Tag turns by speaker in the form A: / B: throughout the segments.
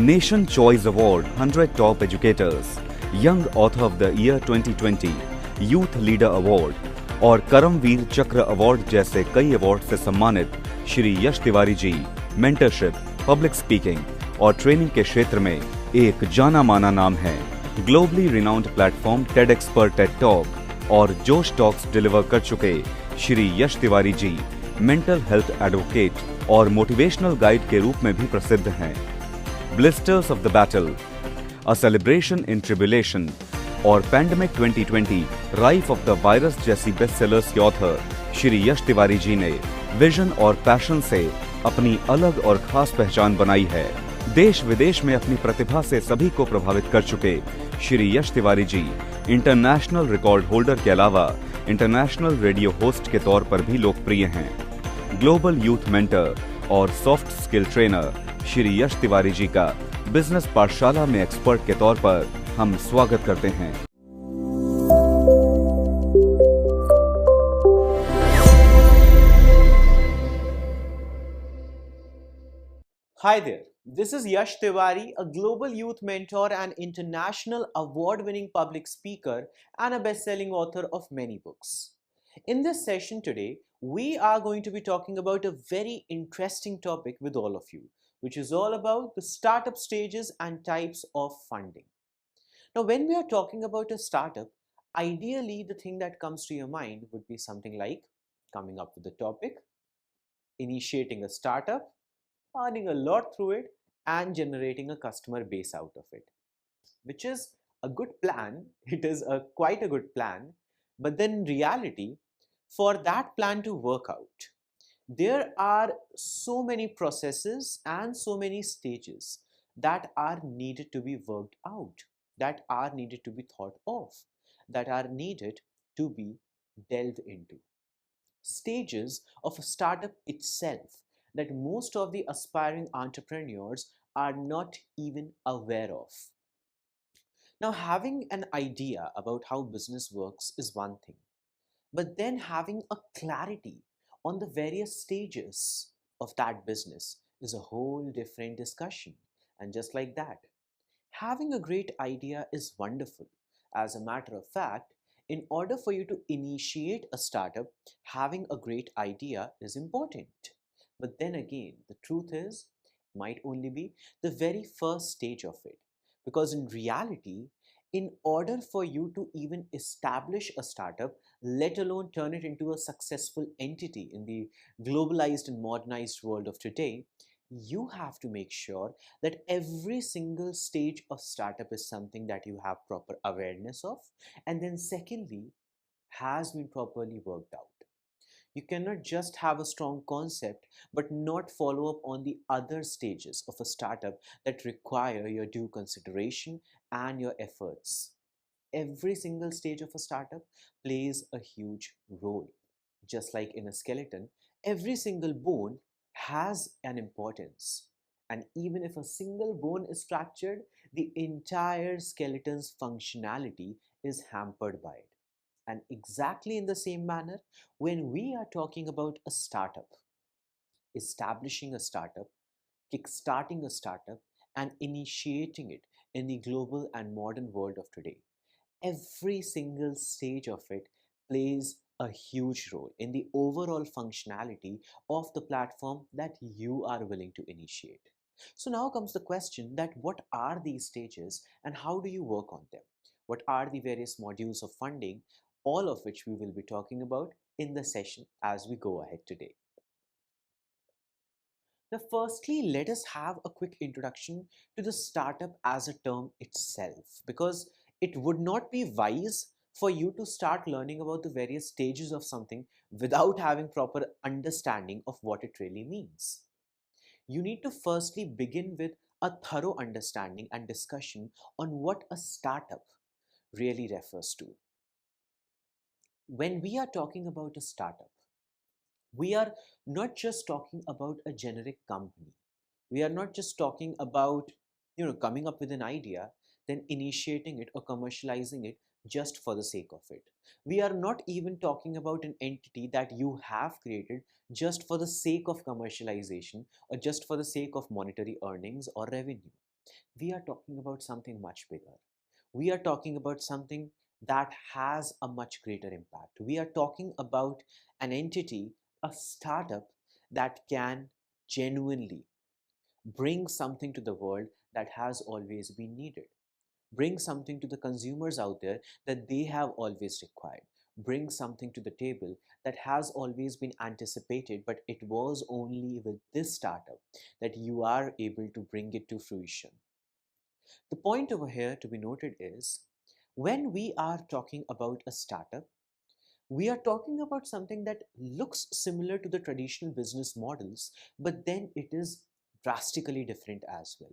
A: Nation Choice Award 100 Top Educators, Young Author of the Year 2020, Youth Leader Award और करमवीर चक्र award जैसे कई award से सम्मानित Shri Yash Tiwari ji mentorship, public speaking और ट्रेनिंग के क्षेत्र में एक जाना माना नाम है। ग्लोबली रिनाउंड प्लेटफॉर्म टेडएक्स पर टेड टॉक और जोश टॉक्स डिलीवर कर चुके Shri Yash Tiwari ji mental health advocate और मोटिवेशनल गाइड के रूप में भी प्रसिद्ध हैं। Blisters of the battle, a celebration in tribulation और pandemic 2020 rife of the virus जैसी बेस्ट सेलर्स के ऑथर श्री यश तिवारी जी ने विजन और पैशन से अपनी अलग और खास पहचान बनाई है। देश विदेश में अपनी प्रतिभा से सभी को प्रभावित कर चुके श्री यश तिवारी जी इंटरनेशनल रिकॉर्ड होल्डर के अलावा इंटरनेशनल रेडियो होस्ट के तौर पर भी लोकप्रिय हैं। ग्लोबल यूथ मेंटर और soft skill trainer Shri Yash Tiwari जी का बिजनेस पाठशाला में एक्सपर्ट के तौर पर हम स्वागत करते हैं।
B: Hi there, this is Yash Tiwari, a global youth mentor and international award-winning public speaker and a best-selling author of many books. In this session today, we are going to be talking about a very interesting topic with all of you, which is all about the startup stages and types of funding. Now, when we are talking about a startup, ideally the thing that comes to your mind would be something like coming up with the topic, initiating a startup, earning a lot through it, and generating a customer base out of it, which is a good plan. It is quite a good plan, but then in reality, for that plan to work out, there are so many processes and so many stages that are needed to be worked out, that are needed to be thought of, that are needed to be delved into. Stages of a startup itself that most of the aspiring entrepreneurs are not even aware of. Now, having an idea about how business works is one thing, but then having a clarity on the various stages of that business is a whole different discussion. And just like that, having a great idea is wonderful. As a matter of fact, in order for you to initiate a startup, having a great idea is important. But then again, the truth is, might only be the very first stage of it. Because in reality, in order for you to even establish a startup, let alone turn it into a successful entity in the globalized and modernized world of today, you have to make sure that every single stage of startup is something that you have proper awareness of, and then secondly, has been properly worked out. You cannot just have a strong concept but not follow up on the other stages of a startup that require your due consideration and your efforts. Every single stage of a startup plays a huge role. Just like in a skeleton, every single bone has an importance. And even if a single bone is fractured, the entire skeleton's functionality is hampered by it. And exactly in the same manner, when we are talking about a startup, establishing a startup, kickstarting a startup, and initiating it in the global and modern world of today, every single stage of it plays a huge role in the overall functionality of the platform that you are willing to initiate. So now comes the question that what are these stages and how do you work on them? What are the various modules of funding, all of which we will be talking about in the session as we go ahead today. Now, firstly, let us have a quick introduction to the startup as a term itself, because it would not be wise for you to start learning about the various stages of something without having proper understanding of what it really means. You need to firstly begin with a thorough understanding and discussion on what a startup really refers to. When we are talking about a startup, we are not just talking about a generic company. We are not just talking about, coming up with an idea, then initiating it or commercializing it just for the sake of it. We are not even talking about an entity that you have created just for the sake of commercialization or just for the sake of monetary earnings or revenue. We are talking about something much bigger. We are talking about something that has a much greater impact. We are talking about an entity, a startup that can genuinely bring something to the world that has always been needed. Bring something to the consumers out there that they have always required. Bring something to the table that has always been anticipated, but it was only with this startup that you are able to bring it to fruition. The point over here to be noted is when we are talking about a startup, we are talking about something that looks similar to the traditional business models, but then it is drastically different as well.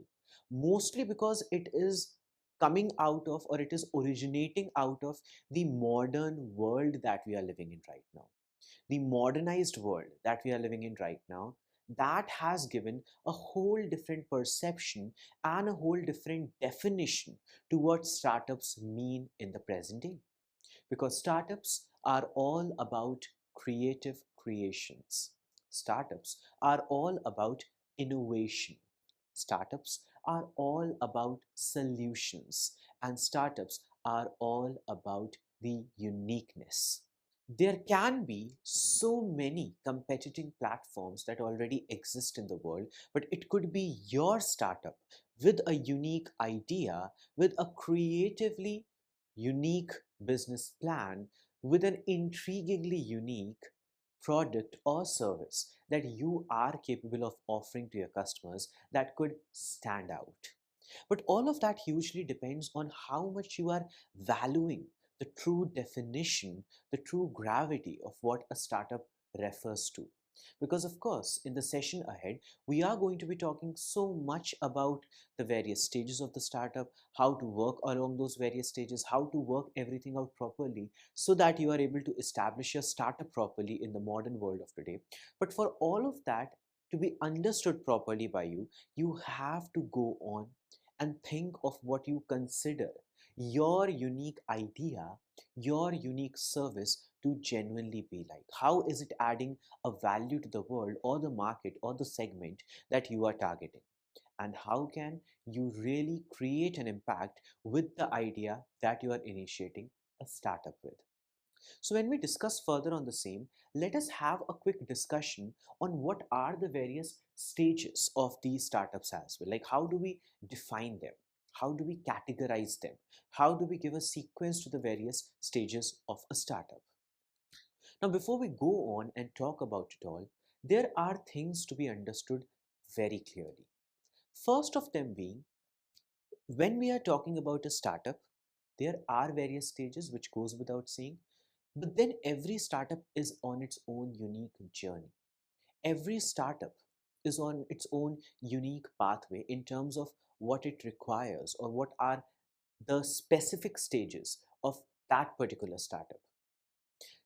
B: Mostly because it is coming out of, or it is originating out of the modern world that we are living in right now, the modernized world that we are living in right now, that has given a whole different perception and a whole different definition to what startups mean in the present day. Because startups are all about creative creations. Startups are all about innovation. Startups are all about solutions. And startups are all about the uniqueness. There can be so many competing platforms that already exist in the world, but it could be your startup with a unique idea, with a creatively unique business plan, with an intriguingly unique product or service that you are capable of offering to your customers that could stand out. But all of that hugely depends on how much you are valuing the true definition, the true gravity of what a startup refers to. Because, of course, in the session ahead, we are going to be talking so much about the various stages of the startup, how to work along those various stages, how to work everything out properly so that you are able to establish your startup properly in the modern world of today. But for all of that to be understood properly by you, you have to go on and think of what you consider your unique idea, your unique service to genuinely be like. How is it adding a value to the world or the market or the segment that you are targeting? And how can you really create an impact with the idea that you are initiating a startup with? So, when we discuss further on the same, let us have a quick discussion on what are the various stages of these startups as well. Like, how do we define them? How do we categorize them? How do we give a sequence to the various stages of a startup? Now, before we go on and talk about it all, there are things to be understood very clearly. First of them being, when we are talking about a startup, there are various stages which goes without saying, but then every startup is on its own unique journey. Every startup is on its own unique pathway in terms of what it requires or what are the specific stages of that particular startup.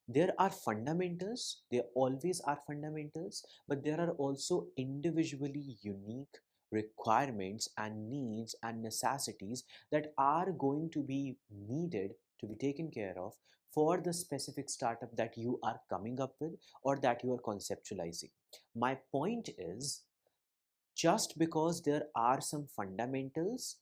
B: There are fundamentals, there always are fundamentals, but there are also individually unique requirements and needs and necessities that are going to be needed to be taken care of for the specific startup that you are coming up with or that you are conceptualizing. My point is, just because there are some fundamentals,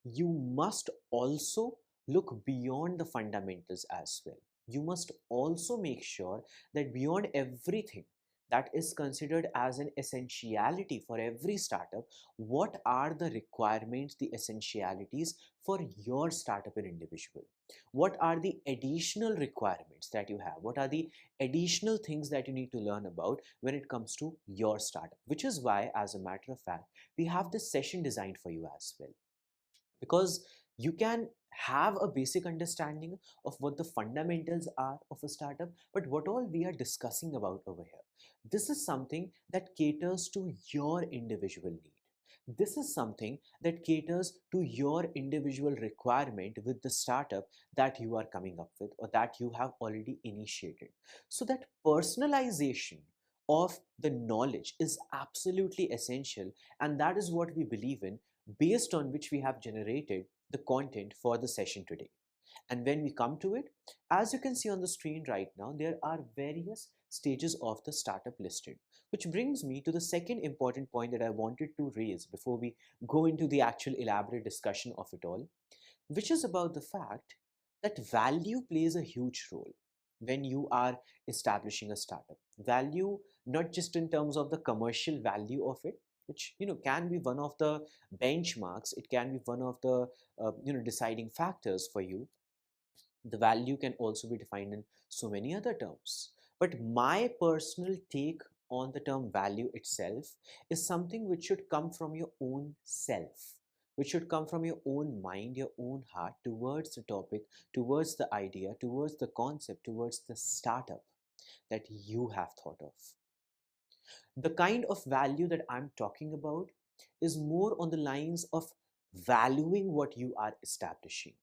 B: you must also look beyond the fundamentals as well. You must also make sure that beyond everything that is considered as an essentiality for every startup, what are the requirements, the essentialities for your startup and individual? What are the additional requirements that you have? What are the additional things that you need to learn about when it comes to your startup? Which is why, as a matter of fact, we have this session designed for you as well, because you can have a basic understanding of what the fundamentals are of a startup, but what all we are discussing about over here, this is something that caters to your individual need. This is something that caters to your individual requirement with the startup that you are coming up with or that you have already initiated. So that personalization of the knowledge is absolutely essential, and that is what we believe in, based on which we have generated the content for the session today. And when we come to it, as you can see on the screen right now, there are various stages of the startup listed. Which brings me to the second important point that I wanted to raise before we go into the actual elaborate discussion of it all, which is about the fact that value plays a huge role when you are establishing a startup. Value, not just in terms of the commercial value of it, which can be one of the benchmarks, it can be one of the deciding factors for you. The value can also be defined in so many other terms. But my personal take on the term value itself is something which should come from your own self, which should come from your own mind, your own heart towards the topic, towards the idea, towards the concept, towards the startup that you have thought of. The kind of value that I'm talking about is more on the lines of valuing what you are establishing,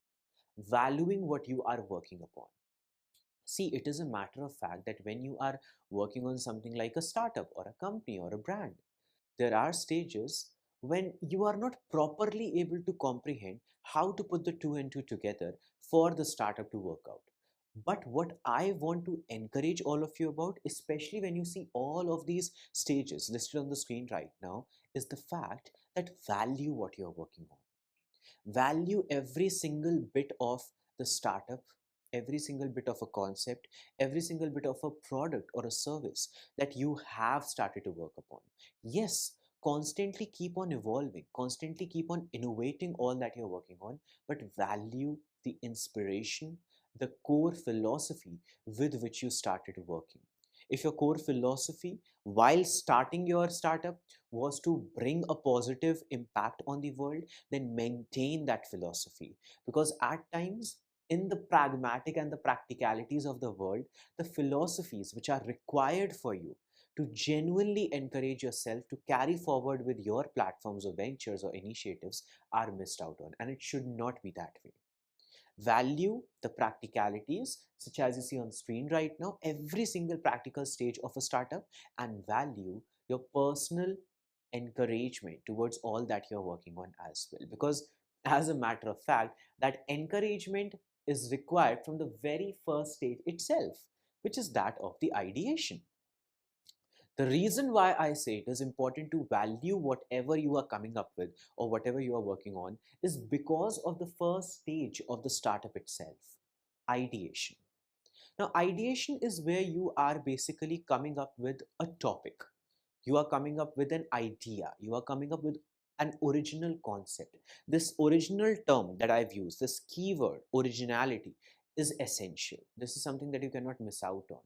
B: valuing what you are working upon. See, it is a matter of fact that when you are working on something like a startup or a company or a brand, there are stages when you are not properly able to comprehend how to put the two and two together for the startup to work out. But what I want to encourage all of you about, especially when you see all of these stages listed on the screen right now, is the fact that value what you're working on. Value every single bit of the startup, every single bit of a concept, every single bit of a product or a service that you have started to work upon. Yes, constantly keep on evolving, constantly keep on innovating all that you're working on, but value the inspiration, the core philosophy with which you started working. If your core philosophy while starting your startup was to bring a positive impact on the world, then maintain that philosophy. Because at times, in the pragmatic and the practicalities of the world, the philosophies which are required for you to genuinely encourage yourself to carry forward with your platforms or ventures or initiatives are missed out on. And it should not be that way. Value the practicalities, such as you see on screen right now, every single practical stage of a startup, and value your personal encouragement towards all that you're working on as well. Because, as a matter of fact, that encouragement is required from the very first stage itself, which is that of the ideation. The reason why I say it is important to value whatever you are coming up with or whatever you are working on is because of the first stage of the startup itself, ideation. Now, ideation is where you are basically coming up with a topic. You are coming up with an idea. You are coming up with an original concept. This original term that I've used, this keyword, originality, is essential. This is something that you cannot miss out on.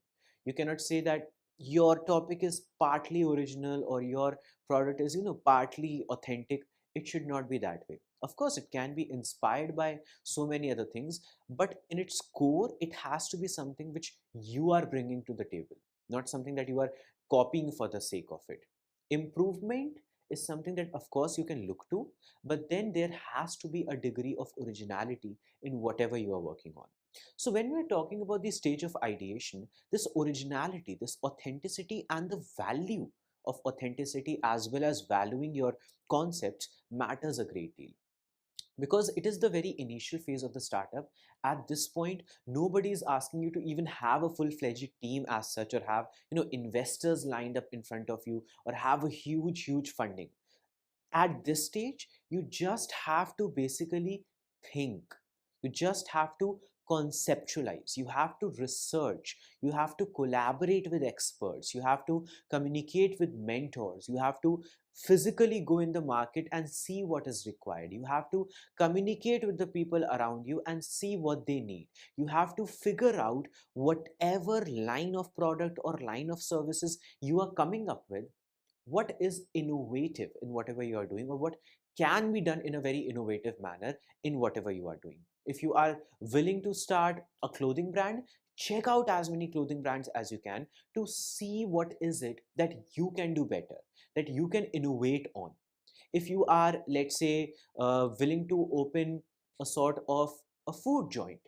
B: You cannot say that your topic is partly original or your product is, partly authentic. It should not be that way. Of course, it can be inspired by so many other things, but in its core, it has to be something which you are bringing to the table, not something that you are copying for the sake of it. Improvement is something that, of course, you can look to, but then there has to be a degree of originality in whatever you are working on. So, when we're talking about the stage of ideation, this originality, this authenticity, and the value of authenticity as well as valuing your concepts matters a great deal, because it is the very initial phase of the startup. At this point, nobody is asking you to even have a full-fledged team as such, or have investors lined up in front of you, or have a huge funding. At this stage, you just have to basically think. You just have to conceptualize. You have to research. You have to collaborate with experts. You have to communicate with mentors. You have to physically go in the market and see what is required. You have to communicate with the people around you and see what they need. You have to figure out whatever line of product or line of services you are coming up with, what is innovative in whatever you are doing, or what can be done in a very innovative manner in whatever you are doing. If you are willing to start a clothing brand, check out as many clothing brands as you can to see what is it that you can do better, that you can innovate on. If you are, let's say, willing to open a sort of a food joint,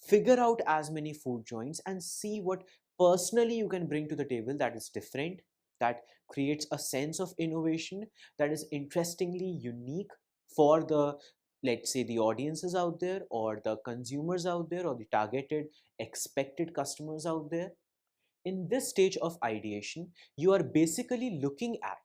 B: figure out as many food joints and see what personally you can bring to the table that is different, that creates a sense of innovation, that is interestingly unique for the let's say the audiences out there, or the consumers out there, or the targeted expected customers out there. In this stage of ideation, you are basically looking at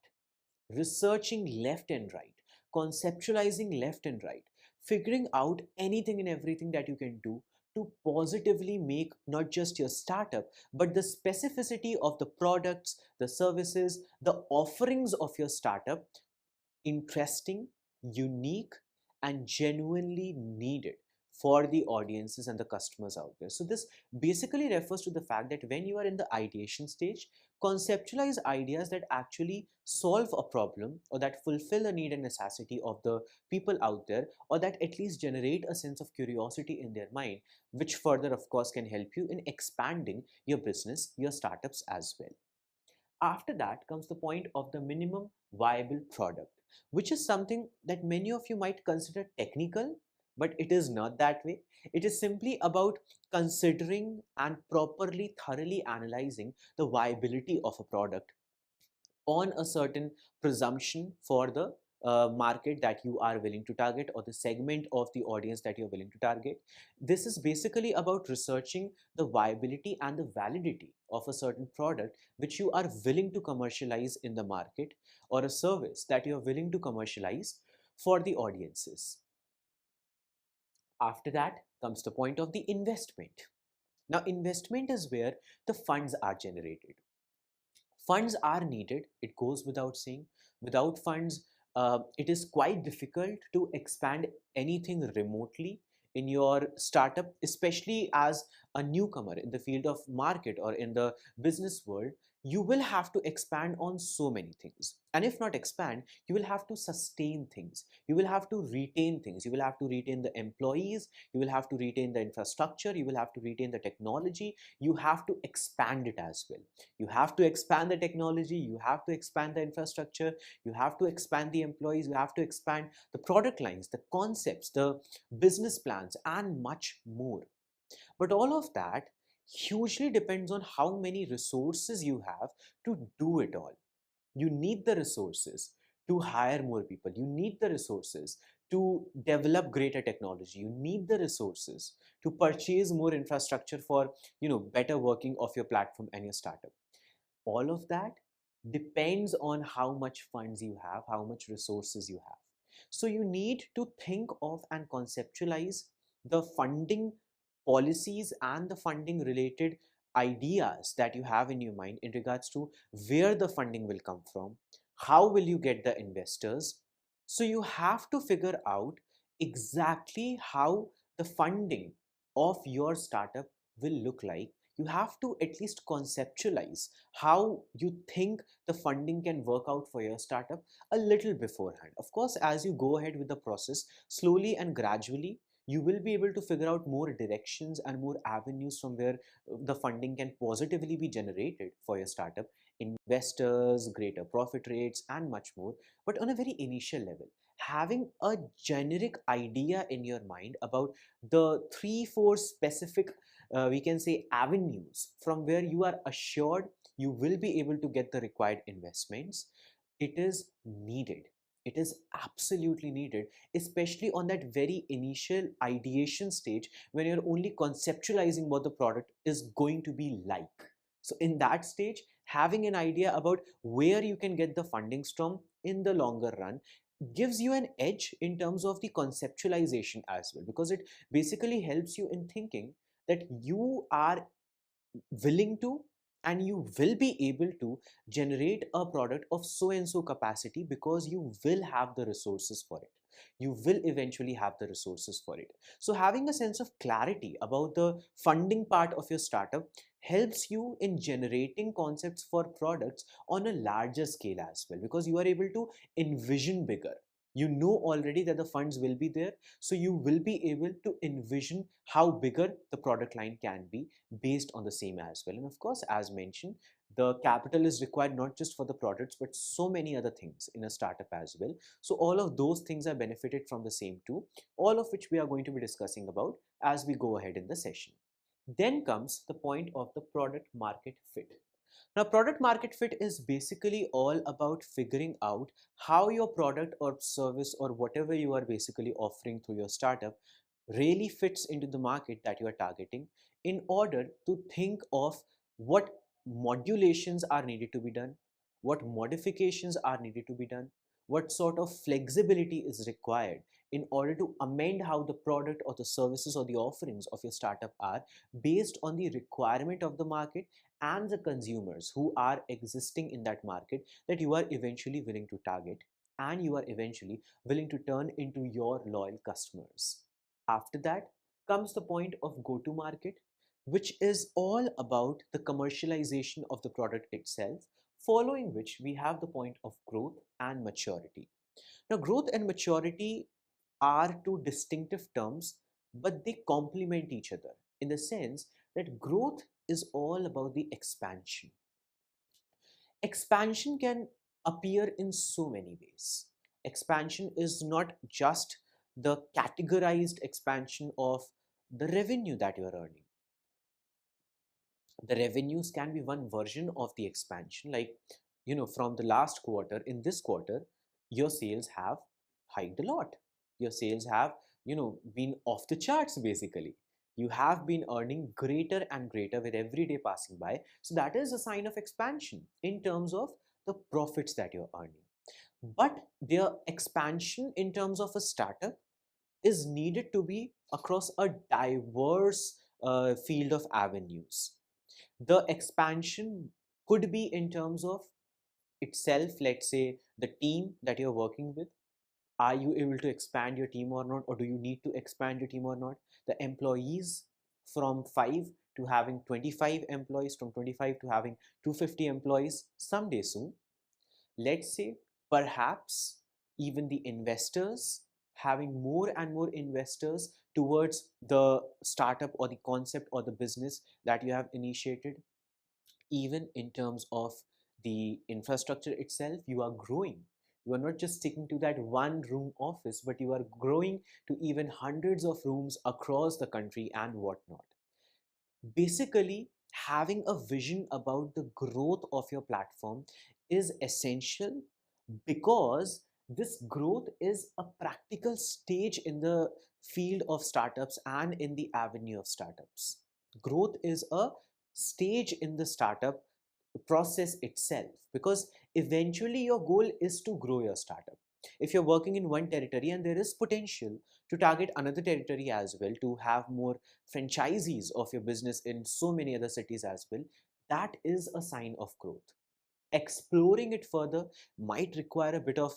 B: researching left and right, conceptualizing left and right, figuring out anything and everything that you can do to positively make not just your startup, but the specificity of the products, the services, the offerings of your startup interesting, unique, and genuinely needed for the audiences and the customers out there. So, this basically refers to the fact that when you are in the ideation stage, conceptualize ideas that actually solve a problem or that fulfill a need and necessity of the people out there, or that at least generate a sense of curiosity in their mind, which further, of course, can help you in expanding your business, your startups as well. After that comes the point of the minimum viable product, which is something that many of you might consider technical, but it is not that way. It is simply about considering and properly, thoroughly analyzing the viability of a product on a certain presumption for the market that you are willing to target, or the segment of the audience that you're willing to target. This is basically about researching the viability and the validity of a certain product which you are willing to commercialize in the market, or a service that you're willing to commercialize for the audiences. After that comes the point of the investment. Now, investment is where the funds are generated. Funds are needed, it goes without saying. Without funds, it is quite difficult to expand anything remotely in your startup, especially as a newcomer in the field of market or in the business world. You will have to expand on so many things, and if not expand, you will have to sustain things, you will have to retain things, you will have to retain the employees, you will have to retain the infrastructure, you will have to retain the technology, you have to expand it as well. You have to expand the technology, you have to expand the infrastructure, you have to expand the employees, you have to expand the product lines, the concepts, the business plans, and much more. But all of that hugely depends on how many resources you have to do it all. You need the resources to hire more people, you need the resources to develop greater technology, you need the resources to purchase more infrastructure for better working of your platform and your startup. All of that depends on how much funds you have, how much resources you have. So you need to think of and conceptualize the funding policies and the funding related ideas that you have in your mind in regards to where the funding will come from, how will you get the investors. So you have to figure out exactly how the funding of your startup will look like. You have to at least conceptualize how you think the funding can work out for your startup a little beforehand. Of course, as you go ahead with the process, slowly and gradually, you will be able to figure out more directions and more avenues from where the funding can positively be generated for your startup, investors, greater profit rates, and much more. But on a very initial level, having a generic idea in your mind about the 3 4 specific we can say avenues from where you are assured you will be able to get the required investments, it is needed. It is absolutely needed, especially on that very initial ideation stage when you're only conceptualizing what the product is going to be like. So in that stage, having an idea about where you can get the fundings from in the longer run gives you an edge in terms of the conceptualization as well, because it basically helps you in thinking that you are willing to and you will be able to generate a product of so and so capacity, because you will have the resources for it. You will eventually have the resources for it. So having a sense of clarity about the funding part of your startup helps you in generating concepts for products on a larger scale as well, because you are able to envision bigger. You know already that the funds will be there, so you will be able to envision how bigger the product line can be based on the same as well. And of course, as mentioned, the capital is required not just for the products but so many other things in a startup as well. So all of those things are benefited from the same too, all of which we are going to be discussing about as we go ahead in the session. Then comes the point of the product market fit. Now, product market fit is basically all about figuring out how your product or service or whatever you are basically offering through your startup really fits into the market that you are targeting, in order to think of what modulations are needed to be done, what modifications are needed to be done, what sort of flexibility is required in order to amend how the product or the services or the offerings of your startup are, based on the requirement of the market and the consumers who are existing in that market that you are eventually willing to target, and you are eventually willing to turn into your loyal customers. After that comes the point of go to market, which is all about the commercialization of the product itself, following which we have the point of growth and maturity. Now, growth and maturity are two distinctive terms, but they complement each other in the sense that growth is all about the expansion. Expansion can appear in so many ways. Expansion is not just the categorized expansion of the revenue that you are earning. The revenues can be one version of the expansion, like, from the last quarter, in this quarter your sales have hiked a lot, your sales have been off the charts. Basically, you have been earning greater and greater with every day passing by, so that is a sign of expansion in terms of the profits that you're earning. But their expansion in terms of a startup is needed to be across a diverse field of avenues. The expansion could be in terms of itself, let's say the team that you're working with. Are you able to expand your team or not, or do you need to expand your team or not? The employees, from 5 to having 25 employees, from 25 to having 250 employees someday soon. Let's say perhaps even the investors, having more and more investors towards the startup or the concept or the business that you have initiated. Even in terms of the infrastructure itself, you are growing. You are not just sticking to that one room office, but you are growing to even hundreds of rooms across the country and whatnot. Basically, having a vision about the growth of your platform is essential, because this growth is a practical stage in the field of startups and in the avenue of startups. Growth is a stage in the startup process itself, because eventually your goal is to grow your startup. If you're working in one territory and there is potential to target another territory as well, to have more franchisees of your business in so many other cities as well, that is a sign of growth. Exploring it further might require a bit of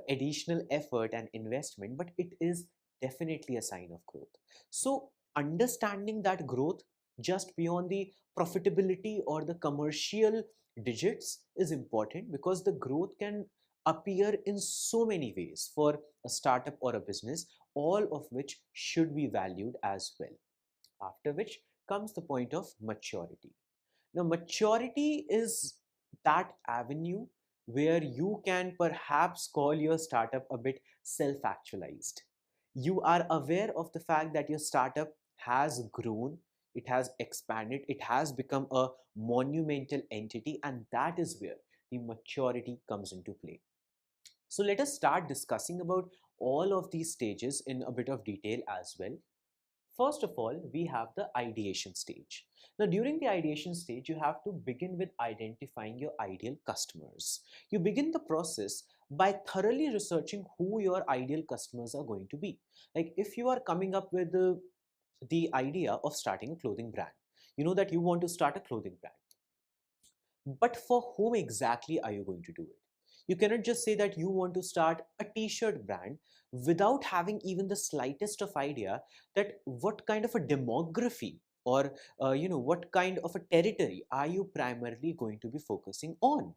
B: additional effort and investment, but it is definitely a sign of growth. So, understanding that growth just beyond the profitability or the commercial digits is important, because the growth can appear in so many ways for a startup or a business, all of which should be valued as well. After which comes the point of maturity. Now, maturity is that avenue where you can perhaps call your startup a bit self actualized. You are aware of the fact that your startup has grown, it has expanded, it has become a monumental entity, and that is where the maturity comes into play. So, let us start discussing about all of these stages in a bit of detail as well. First of all, we have the ideation stage. Now, during the ideation stage, you have to begin with identifying your ideal customers. You begin the process by thoroughly researching who your ideal customers are going to be. Like, if you are coming up with the idea of starting a clothing brand, you know that you want to start a clothing brand. But for whom exactly are you going to do it? You cannot just say that you want to start a t-shirt brand without having even the slightest of idea that what kind of a demography or what kind of a territory are you primarily going to be focusing on.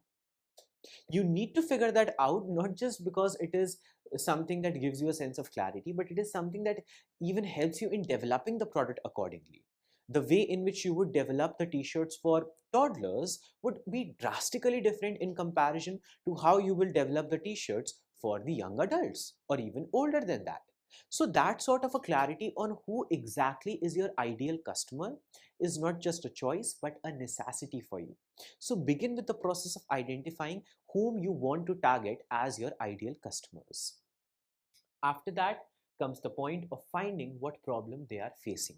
B: You need to figure that out, not just because it is something that gives you a sense of clarity, but it is something that even helps you in developing the product accordingly. The way in which you would develop the t-shirts for toddlers would be drastically different in comparison to how you will develop the t-shirts for the young adults or even older than that. So that sort of a clarity on who exactly is your ideal customer is not just a choice but a necessity for you. So begin with the process of identifying whom you want to target as your ideal customers. After that comes the point of finding what problem they are facing.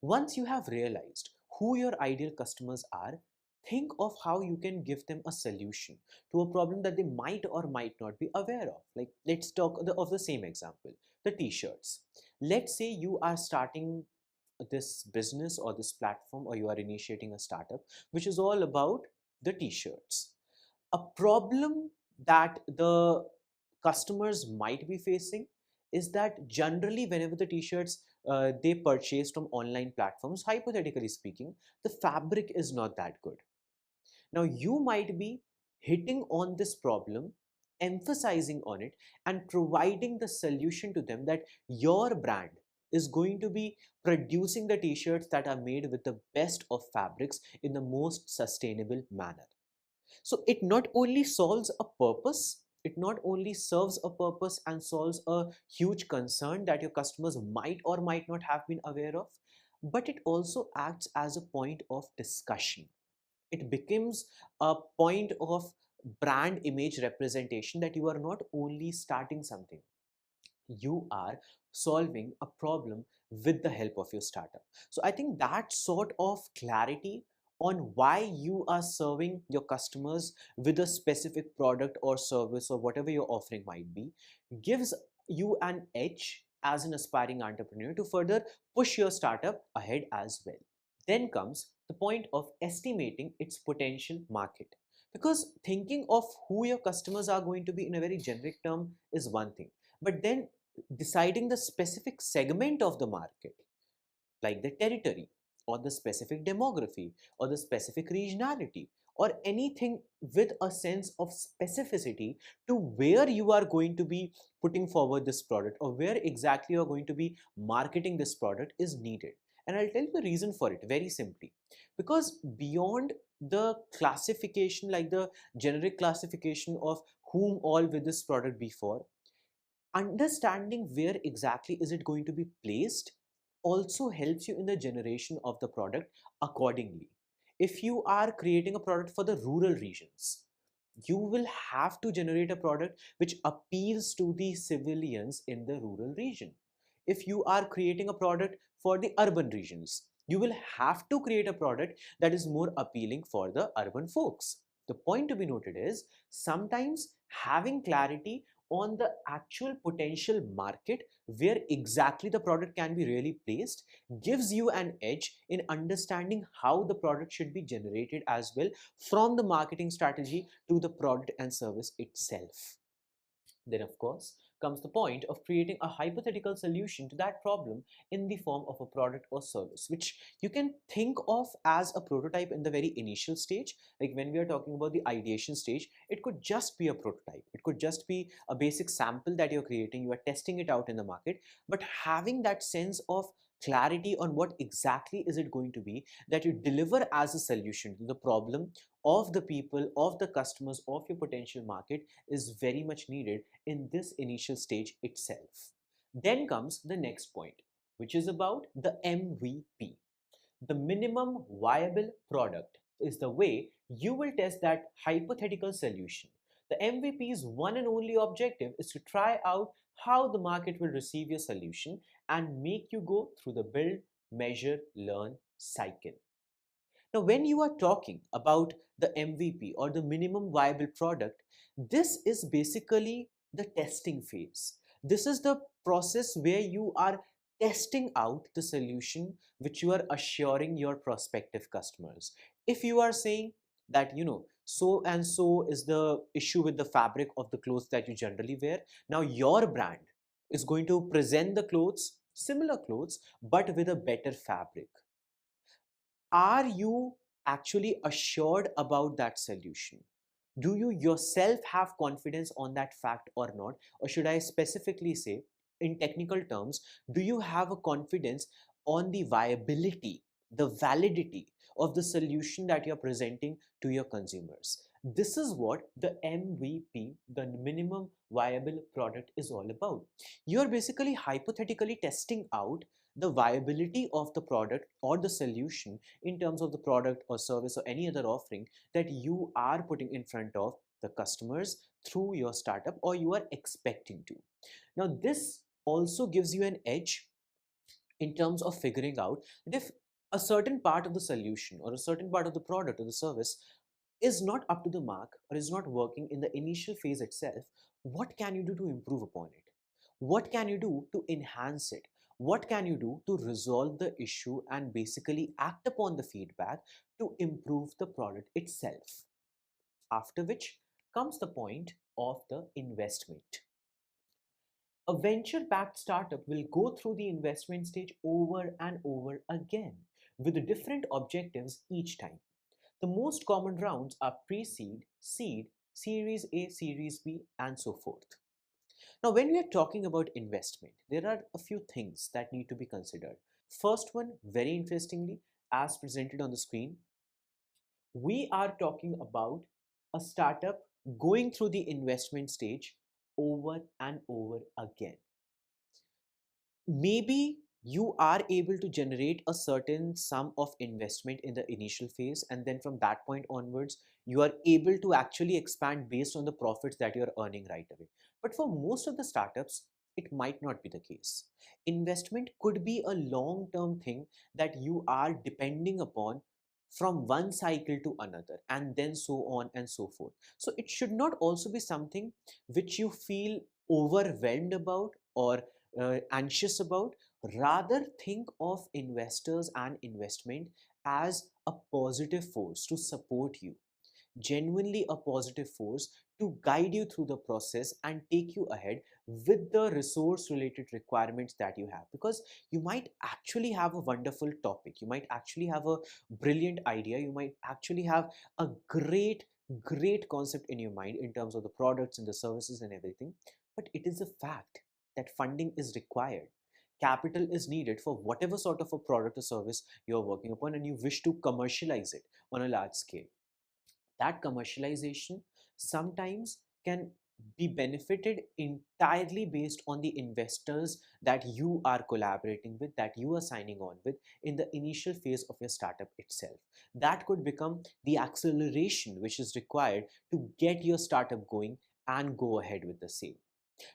B: Once you have realized who your ideal customers are, think of how you can give them a solution to a problem that they might or might not be aware of. Like, let's talk of the same example, the t-shirts. Let's say you are starting this business or this platform, or you are initiating a startup which is all about the t-shirts. A problem that the customers might be facing is that generally whenever the t-shirts they purchase from online platforms, hypothetically speaking, the fabric is not that good. Now you might be hitting on this problem, emphasizing on it, and providing the solution to them that your brand is going to be producing the t-shirts that are made with the best of fabrics in the most sustainable manner. So it not only solves a purpose, it not only serves a purpose and solves a huge concern that your customers might or might not have been aware of, but it also acts as a point of discussion. It becomes a point of brand image representation that you are not only starting something, you are solving a problem with the help of your startup. So I think that sort of clarity on why you are serving your customers with a specific product or service or whatever your offering might be gives you an edge as an aspiring entrepreneur to further push your startup ahead as well. Then comes the point of estimating its potential market. Because thinking of who your customers are going to be in a very generic term is one thing, but then deciding the specific segment of the market, like the territory or the specific demography or the specific regionality or anything with a sense of specificity to where you are going to be putting forward this product or where exactly you are going to be marketing this product is needed. And I'll tell you the reason for it very simply. Because beyond the classification, like the generic classification of whom all will this product be for, understanding where exactly is it going to be placed also helps you in the generation of the product accordingly. If you are creating a product for the rural regions, you will have to generate a product which appeals to the civilians in the rural region. If you are creating a product for the urban regions, you will have to create a product that is more appealing for the urban folks. The point to be noted is sometimes having clarity on the actual potential market where exactly the product can be really placed gives you an edge in understanding how the product should be generated as well, from the marketing strategy to the product and service itself. Then, of course, comes the point of creating a hypothetical solution to that problem in the form of a product or service, which you can think of as a prototype in the very initial stage. Like when we are talking about the ideation stage, it could just be a prototype. It could just be a basic sample that you're creating. You are testing it out in the market, but having that sense of clarity on what exactly is it going to be that you deliver as a solution to the problem of the people, of the customers, of your potential market is very much needed in this initial stage itself. Then comes the next point, which is about the MVP. The minimum viable product is the way you will test that hypothetical solution. The MVP's one and only objective is to try out how the market will receive your solution and make you go through the build, measure, learn cycle. Now, when you are talking about the MVP or the minimum viable product, this is basically the testing phase. This is the process where you are testing out the solution which you are assuring your prospective customers. If you are saying that, so and so is the issue with the fabric of the clothes that you generally wear, now your brand is going to present the clothes, similar clothes, but with a better fabric. Are you actually assured about that solution? Do you yourself have confidence on that fact or not? Or should I specifically say, in technical terms, do you have a confidence on the viability, the validity of the solution that you're presenting to your consumers? This is what the MVP, the minimum viable product, is all about. You're basically hypothetically testing out the viability of the product or the solution in terms of the product or service or any other offering that you are putting in front of the customers through your startup or you are expecting to. Now, this also gives you an edge in terms of figuring out that if a certain part of the solution or a certain part of the product or the service is not up to the mark or is not working in the initial phase itself, what can you do to improve upon it? What can you do to enhance it? What can you do to resolve the issue and basically act upon the feedback to improve the product itself? After which comes the point of the investment. A venture backed startup will go through the investment stage over and over again with different objectives each time. The most common rounds are pre seed, seed, Series A, Series B, and so forth. Now, when we are talking about investment, there are a few things that need to be considered. First one, very interestingly, as presented on the screen, we are talking about a startup going through the investment stage over and over again. Maybe you are able to generate a certain sum of investment in the initial phase, and then from that point onwards you are able to actually expand based on the profits that you're earning right away. But for most of the startups, it might not be the case. Investment could be a long term thing that you are depending upon from one cycle to another, and then so on and so forth. So it should not also be something which you feel overwhelmed about or anxious about. Rather, think of investors and investment as a positive force to support you, genuinely a positive force to guide you through the process and take you ahead with the resource related requirements that you have. Because you might actually have a wonderful topic, you might actually have a brilliant idea, you might actually have a great concept in your mind in terms of the products and the services and everything, but it is a fact that funding is required. Capital is needed for whatever sort of a product or service you're working upon and you wish to commercialize it on a large scale. That commercialization sometimes can be benefited entirely based on the investors that you are collaborating with, that you are signing on with in the initial phase of your startup itself. That could become the acceleration which is required to get your startup going and go ahead with the same.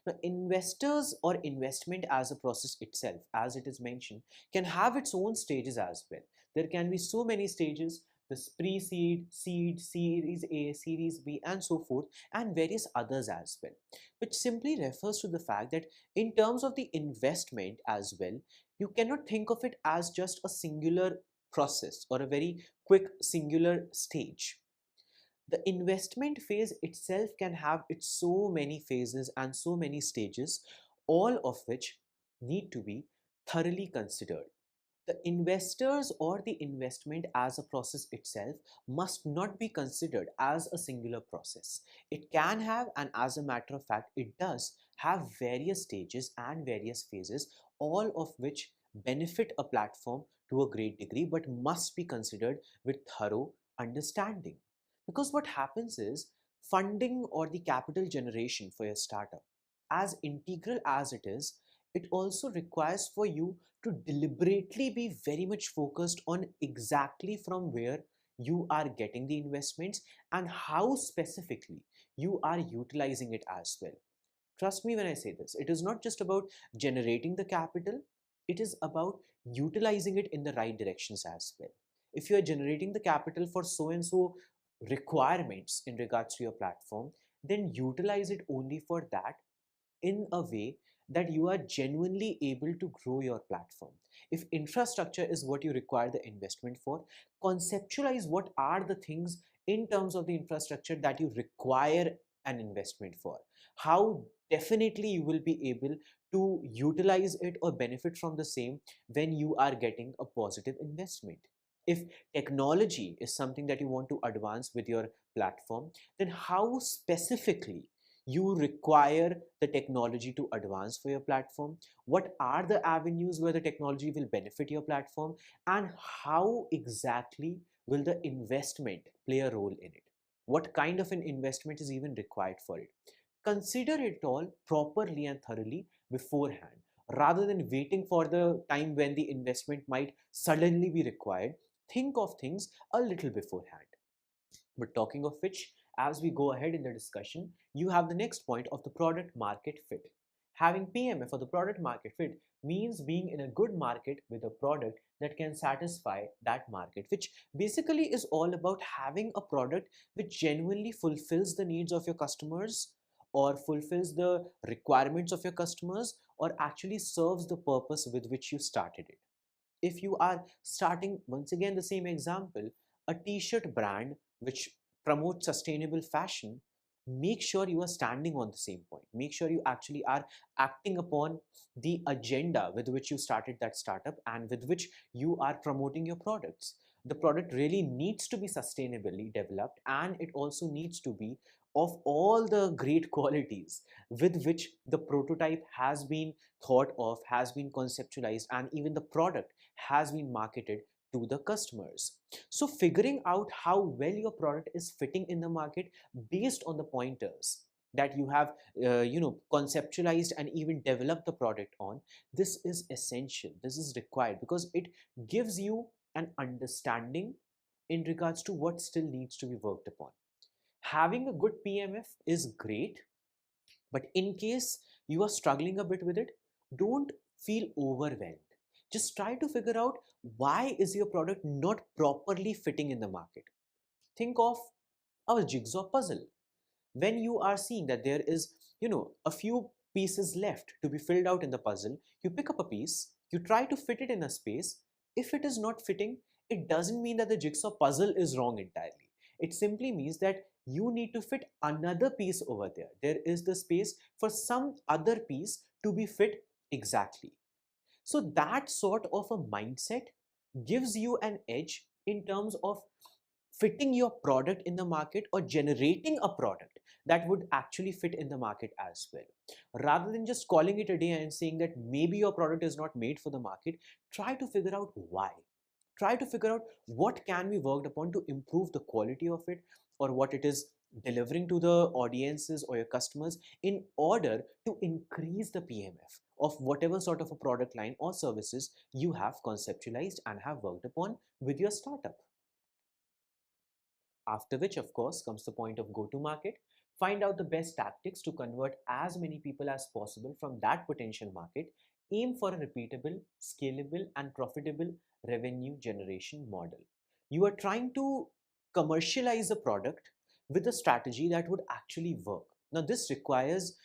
B: Now, investors or investment as a process itself, as it is mentioned, can have its own stages as well. There can be so many stages: the pre-seed, seed, series A, series B, and so forth, and various others as well, which simply refers to the fact that in terms of the investment as well, you cannot think of it as just a singular process or a very quick singular stage. The investment phase itself can have its so many phases and so many stages, all of which need to be thoroughly considered. The investors or the investment as a process itself must not be considered as a singular process. It can have, and as a matter of fact, it does have various stages and various phases, all of which benefit a platform to a great degree, but must be considered with thorough understanding. Because what happens is, funding or the capital generation for your startup, as integral as it also requires for you to deliberately be very much focused on exactly from where you are getting the investments and how specifically you are utilizing it as well. Trust me when I say this, it is not just about generating the capital, it is about utilizing it in the right directions as well. If you are generating the capital for so and so requirements in regards to your platform, then utilize it only for that in a way that you are genuinely able to grow your platform. If infrastructure is what you require the investment for, conceptualize what are the things in terms of the infrastructure that you require an investment for. How definitely you will be able to utilize it or benefit from the same when you are getting a positive investment. If technology is something that you want to advance with your platform, then how specifically you require the technology to advance for your platform, what are the avenues where the technology will benefit your platform, and how exactly will the investment play a role in it. What kind of an investment is even required for it? Consider it all properly and thoroughly beforehand, rather than waiting for the time when the investment might suddenly be required. Think of things a little beforehand. But talking of which, as we go ahead in the discussion, you have the next point of the product market fit. Having PMF for the product market fit means being in a good market with a product that can satisfy that market, which basically is all about having a product which genuinely fulfills the needs of your customers, or fulfills the requirements of your customers, or actually serves the purpose with which you started it. If you are starting, once again the same example, a t-shirt brand which promotes sustainable fashion, make sure you are standing on the same point. Make sure you actually are acting upon the agenda with which you started that startup and with which you are promoting your products. The product really needs to be sustainably developed, and it also needs to be of all the great qualities with which the prototype has been thought of, has been conceptualized, and even the product has been marketed to the customers. So figuring out how well your product is fitting in the market based on the pointers that you have conceptualized and even developed the product on, this is essential, this is required, because it gives you an understanding in regards to what still needs to be worked upon. Having a good PMF is great, but in case you are struggling a bit with it, don't feel overwhelmed. Just try to figure out why is your product not properly fitting in the market. Think of a jigsaw puzzle. When you are seeing that there is, a few pieces left to be filled out in the puzzle, you pick up a piece, you try to fit it in a space. If it is not fitting, it doesn't mean that the jigsaw puzzle is wrong entirely. It simply means that you need to fit another piece over there. There is the space for some other piece to be fit exactly. So that sort of a mindset gives you an edge in terms of fitting your product in the market, or generating a product that would actually fit in the market as well. Rather than just calling it a day and saying that maybe your product is not made for the market, try to figure out why. Try to figure out what can be worked upon to improve the quality of it, or what it is delivering to the audiences or your customers, in order to increase the PMF of whatever sort of a product line or services you have conceptualized and have worked upon with your startup. After which, of course, comes the point of go to market. Find out the best tactics to convert as many people as possible from that potential market. Aim for a repeatable, scalable, and profitable revenue generation model. You are trying to commercialize a product with a strategy that would actually work. Now, this requires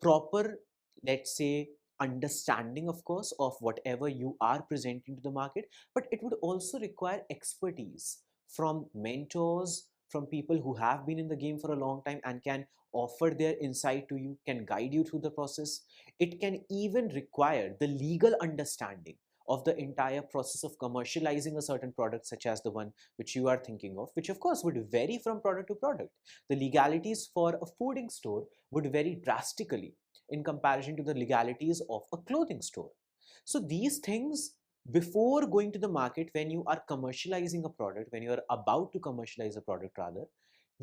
B: proper, let's say, understanding, of course, of whatever you are presenting to the market, but it would also require expertise from mentors, from people who have been in the game for a long time and can offer their insight to you, can guide you through the process. It can even require the legal understanding of the entire process of commercializing a certain product, such as the one which you are thinking of, which of course would vary from product to product. The legalities for a fooding store would vary drastically in comparison to the legalities of a clothing store. So these things, before going to the market, when you are commercializing a product, when you are about to commercialize a product rather,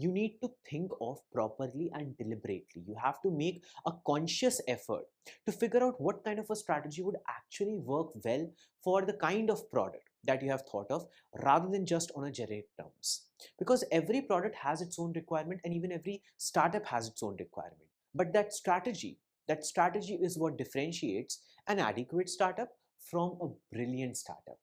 B: you need to think of properly and deliberately. You have to make a conscious effort to figure out what kind of a strategy would actually work well for the kind of product that you have thought of, rather than just on a generic terms. Because every product has its own requirement, and even every startup has its own requirement. But that strategy is what differentiates an adequate startup from a brilliant startup.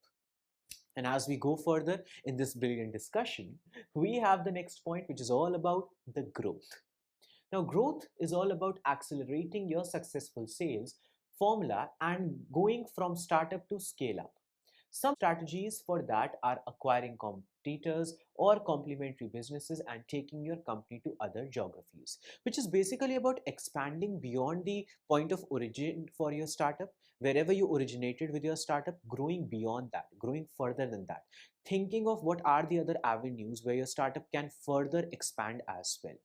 B: And as we go further in this brilliant discussion, we have the next point, which is all about the growth. Now, growth is all about accelerating your successful sales formula and going from startup to scale up. Some strategies for that are acquiring competitors or complementary businesses and taking your company to other geographies, which is basically about expanding beyond the point of origin for your startup, wherever you originated with your startup, growing beyond that, growing further than that, thinking of what are the other avenues where your startup can further expand as well.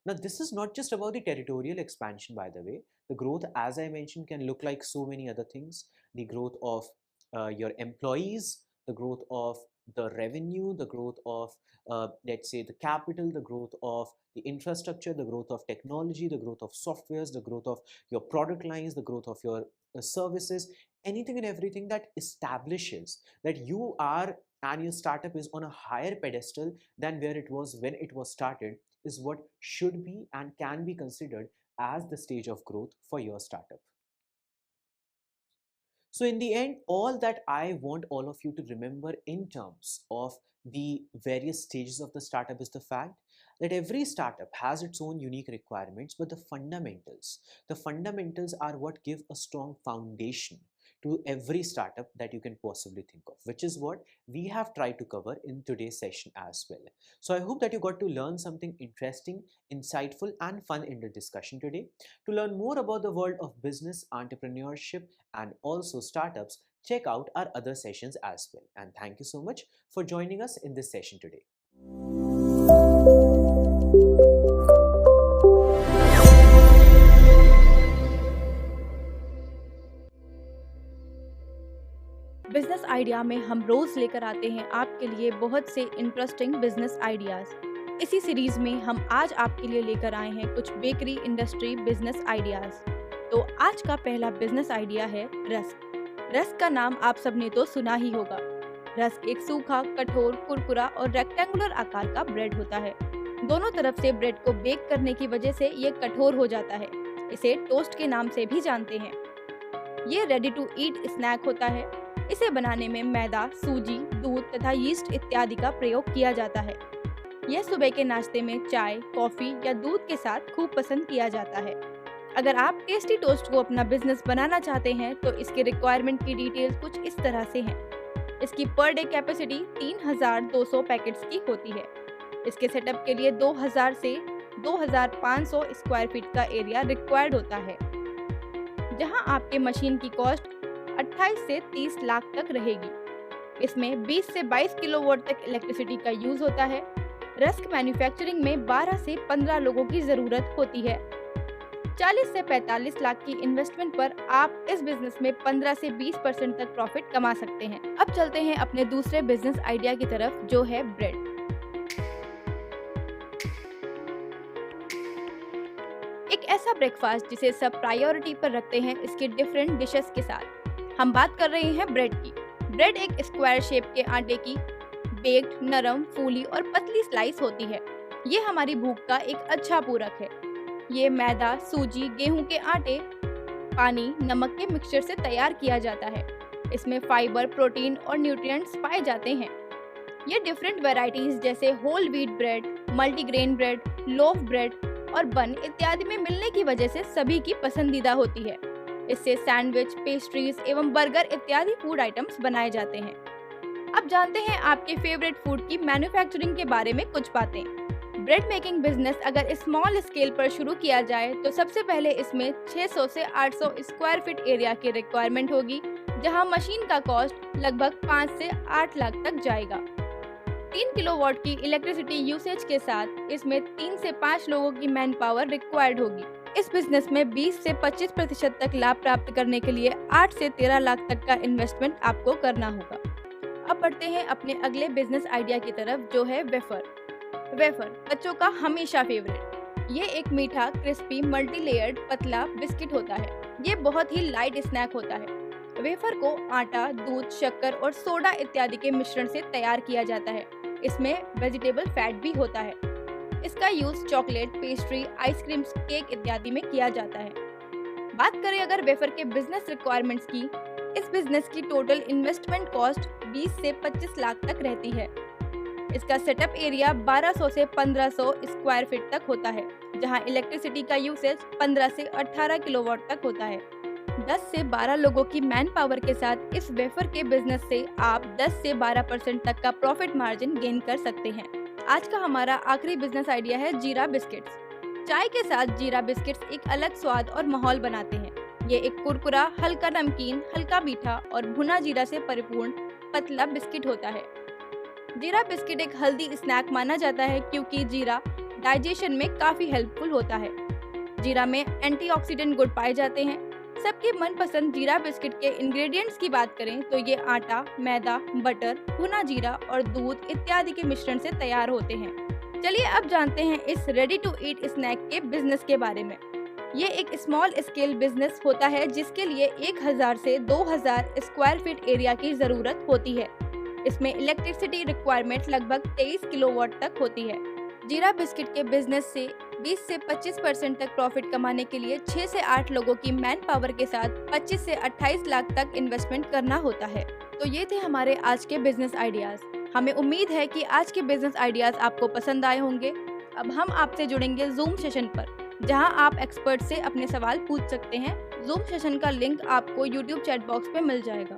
B: Now, this is not just about the territorial expansion, by the way. The growth, as I mentioned, can look like so many other things. The growth of your employees, the growth of the revenue, the growth of, let's say, the capital, the growth of the infrastructure, the growth of technology, the growth of softwares, the growth of your product lines, the growth of your services, anything and everything that establishes that you are and your startup is on a higher pedestal than where it was when it was started, is what should be and can be considered as the stage of growth for your startup. So in the end, all that I want all of you to remember in terms of the various stages of the startup is the fact that every startup has its own unique requirements, but the fundamentals are what give a strong foundation to every startup that you can possibly think of, which is what we have tried to cover in today's session as well. So I hope that you got to learn something interesting, insightful, and fun in the discussion today. To learn more about the world of business, entrepreneurship, and also startups, check out our other sessions as well. And thank you so much for joining us in this session today.
C: Business idea में हम रोज लेकर आते हैं आपके लिए बहुत से interesting business ideas. इसी सीरीज में हम आज आपके लिए लेकर आए हैं कुछ बेकरी इंडस्ट्री बिजनेस आइडियाज। तो आज का पहला बिजनेस आइडिया है रस्क। रस्क का नाम आप सबने तो सुना ही होगा। रस्क एक सूखा, कठोर, कुरकुरा और रेक्टेंगुलर आकार का ब्रेड होता है। दोनों तरफ से ब्रेड को बेक करने की वजह से ये कठोर हो जाता है। इसे टोस्ट के नाम से भी जानते हैं। ये रेडी टू ईट स्नैक होता है। इसे बनाने में मैदा, सूजी, दूध तथा यीस्ट इत्यादि का प्रयोग किया जाता है। यह सुबह के नाश्ते में चाय, कॉफी या दूध के साथ खूब पसंद किया जाता है। अगर आप टेस्टी टोस्ट को अपना बिजनेस बनाना चाहते हैं तो इसके रिक्वायरमेंट की डिटेल्स कुछ इस तरह से हैं। इसकी पर डे कैपेसिटी 3200 पैकेट्स की होती है। इसके सेटअप के लिए 2000 से 2500 स्क्वायर फीट का एरिया रिक्वायर्ड होता है, जहां आपके मशीन की कॉस्ट 28 से 30 लाख तक रहेगी। इसमें 20 से 22 किलोवाट तक इलेक्ट्रिसिटी का यूज होता है। रस्क मैन्युफैक्चरिंग में 12 से 15 लोगों की जरूरत होती है। 40 से 45 लाख की इन्वेस्टमेंट पर आप इस बिजनेस में 15 से 20% तक प्रॉफिट कमा सकते हैं। अब चलते हैं अपने दूसरे बिजनेस आइडिया की तरफ, जो है ब्रेड। एक ऐसा ब्रेकफास्ट जिसे सब प्रायोरिटी पर रखते हैं इसके डिफरेंट डिशेस के साथ। हम बात कर रहे हैं ब्रेड की। ब्रेड एक स्क्वायर शेप के आटे की बेक्ड, नरम, फूली और पतली स्लाइस होती है। ये हमारी भूख का एक अच्छा पूरक है। ये मैदा, सूजी, गेहूं के आटे, पानी, नमक के मिक्सचर से तैयार किया जाता है। इसमें फाइबर, प्रोटीन और न्यूट्रिएंट्स पाए जाते हैं। ये डिफरेंट वैरायटीज जैसे whole wheat bread, multigrain bread, loaf bread और बन इत्यादि में मिलने की वजह से सभी की पसंदीदा होती है। इससे सैंडविच, पेस्ट्रीज एवं बर्गर इत्यादि फूड आइटम्स बनाए जाते हैं। अब जानते हैं आपके फेवरेट फूड की मैन्युफैक्चरिंग के बारे में कुछ बातें। ब्रेड मेकिंग बिजनेस अगर स्मॉल स्केल पर शुरू किया जाए तो सबसे पहले इसमें 600 से 800 स्क्वायर फीट एरिया की रिक्वायरमेंट होगी, जहां मशीन का कॉस्ट लगभग 5 से 8 लाख तक जाएगा। 3 किलोवाट की इलेक्ट्रिसिटी यूसेज के साथ इसमें 3 से 5 लोगों की मैन पावर रिक्वायर्ड होगी। इस बिजनेस में 20 से 25% तक लाभ प्राप्त करने के लिए 8 से 13 लाख तक का इन्वेस्टमेंट आपको करना होगा। अब बढ़ते हैं अपने अगले बिजनेस आइडिया की तरफ, जो है वेफर। वेफर बच्चों का हमेशा फेवरेट। ये एक मीठा, क्रिस्पी, मल्टी लेयर्ड पतला बिस्किट होता है। ये बहुत ही लाइट स्नैक होता है। वेफर को आटा, दूध, शक्कर और सोडा इत्यादि के मिश्रण से तैयार किया जाता है। इसमें वेजिटेबल फैट भी होता है। इसका use chocolate, pastry, ice creams, cake इत्यादि में किया जाता है। बात करें अगर वेफर के बिजनेस रिक्वायरमेंट्स की, इस बिजनेस की टोटल इन्वेस्टमेंट कॉस्ट 20 से 25 लाख तक रहती है। इसका सेटअप एरिया 1200 से 1500 स्क्वायर फीट तक होता है, जहां इलेक्ट्रिसिटी का यूसेज 15 से 18 किलोवाट तक होता है। 10 से 12 लोगों की मैन पावर के साथ इस वेफर के बिजनेस से आप 10 से 12% तक का प्रॉफिट मार्जिन गेन कर सकते हैं। आज का हमारा आखिरी बिजनेस आइडिया है जीरा बिस्किट्स। चाय के साथ जीरा बिस्किट्स एक अलग स्वाद और माहौल बनाते हैं। ये एक कुरकुरा, हल्का नमकीन, हल्का मीठा और भुना जीरा से परिपूर्ण पतला बिस्किट होता है। जीरा बिस्किट एक हेल्दी स्नैक माना जाता है क्योंकि जीरा डाइजेशन में काफी हेल्पफुल होता है। जीरा में एंटीऑक्सीडेंट गुण पाए जाते हैं। सबके मनपसंद जीरा बिस्किट के इंग्रेडिएंट्स की बात करें तो ये आटा, मैदा, बटर, भुना जीरा और दूध इत्यादि के मिश्रण से तैयार होते हैं। चलिए अब जानते हैं इस रेडी टू ईट स्नैक के बिजनेस के बारे में। ये एक स्मॉल स्केल बिजनेस होता है जिसके लिए 1000 से 2000 स्क्वायर फीट एरिया की जरूरत होती है। इसमें इलेक्ट्रिसिटी रिक्वायरमेंट लगभग 23 किलोवाट तक होती है। जीरा बिस्किट के बिजनेस से 20 से 25% तक प्रॉफिट कमाने के लिए 6 से 8 लोगों की मैन पावर के साथ 25 से 28 लाख तक इन्वेस्टमेंट करना होता है। तो ये थे हमारे आज के बिजनेस आइडियाज। हमें उम्मीद है कि आज के बिजनेस आइडियाज आपको पसंद आए होंगे। अब हम आपसे जुड़ेंगे जूम सेशन पर, जहां आप एक्सपर्ट से अपने सवाल पूछ सकते हैं। जूम सेशन का लिंक आपको यूट्यूब चैट बॉक्स पे मिल जाएगा।